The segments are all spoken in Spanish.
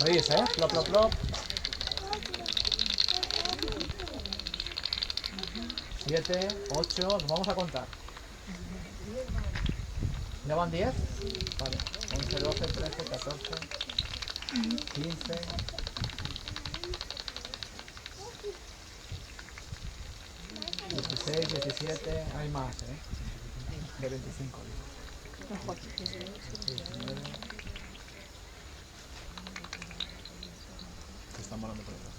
¿Oís, Plop, plop, plop. 7, 8, nos vamos a contar. ¿Ya van 10? Vale. 11, 12, 13, 14, 15. 16, 17, hay más, de 25. 19. Se están volando por detrás.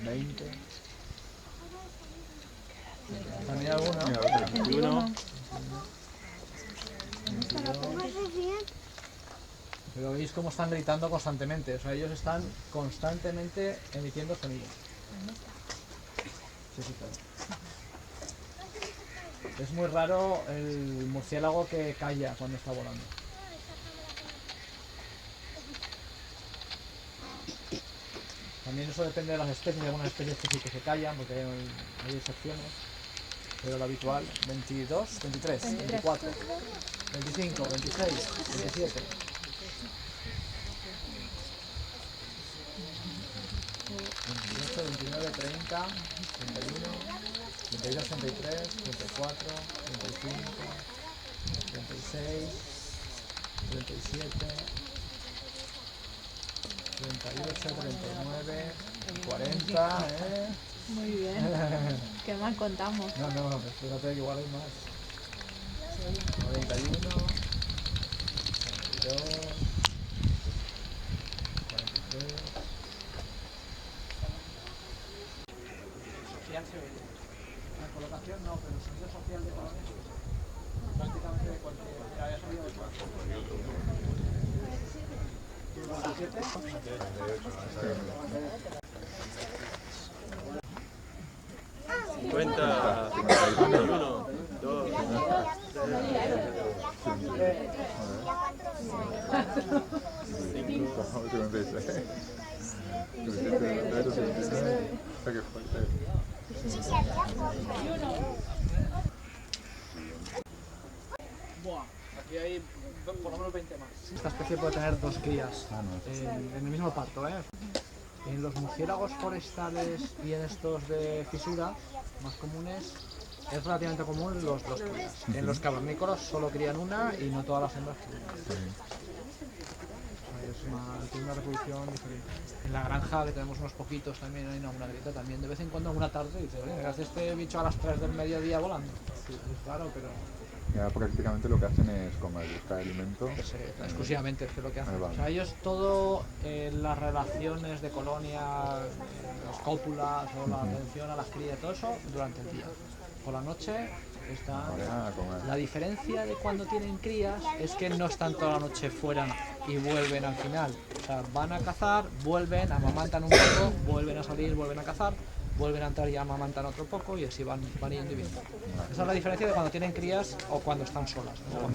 20. ¿También hay alguno? 21. Pero veis cómo están gritando constantemente, o sea, ellos están constantemente emitiendo sonidos. Sí, sí, claro. Es muy raro el murciélago que calla cuando está volando. También eso depende de las especies, hay algunas especies que sí que se callan porque hay excepciones. Pero lo habitual, 22, 23, 24, 25, 26, 27. 28, 29, 30, 31, 32, 33, 34, 35, 36, 37, 38, 39, 40, Muy bien. ¿Qué más contamos? No, espérate que igual hay más. 41, 42, 43. Social se oye. La colocación no, pero el sonido social de balones prácticamente de cualquier que haya salido de cualquier. 50, 51, 2, Buah, aquí hay por lo menos 20 más. Esta especie puede tener 2 crías en el mismo parto, En los murciélagos forestales y en estos de fisura más comunes es relativamente común los 2 crías. En los cavernícolas solo crían una y no todas las hembras crían. Tiene una reproducción diferente. En la granja, que tenemos unos poquitos también, hay una grieta también. De vez en cuando, una tarde, dice, oye, ¿qué hace este bicho a las 3 del mediodía volando? Sí, es raro, pero... Ya prácticamente lo que hacen es comer, buscar alimento. Exclusivamente es que lo que hacen. Vale. O sea, ellos todo, las relaciones de colonia, las cópulas o la atención a las crías, todo eso durante el día. Por la noche están... La diferencia de cuando tienen crías es que no están toda la noche fuera y vuelven al final. O sea, van a cazar, vuelven, amamantan un poco, vuelven a salir, vuelven a cazar, vuelven a entrar y amamantan otro poco y así van yendo y viendo. Esa es la diferencia de cuando tienen crías o cuando están solas, ¿no?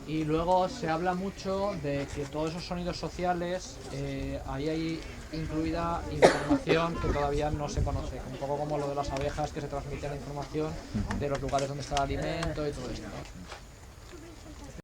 Y luego se habla mucho de que todos esos sonidos sociales, ahí hay incluida información que todavía no se conoce, un poco como lo de las abejas que se transmite la información de los lugares donde está el alimento y todo esto, ¿no?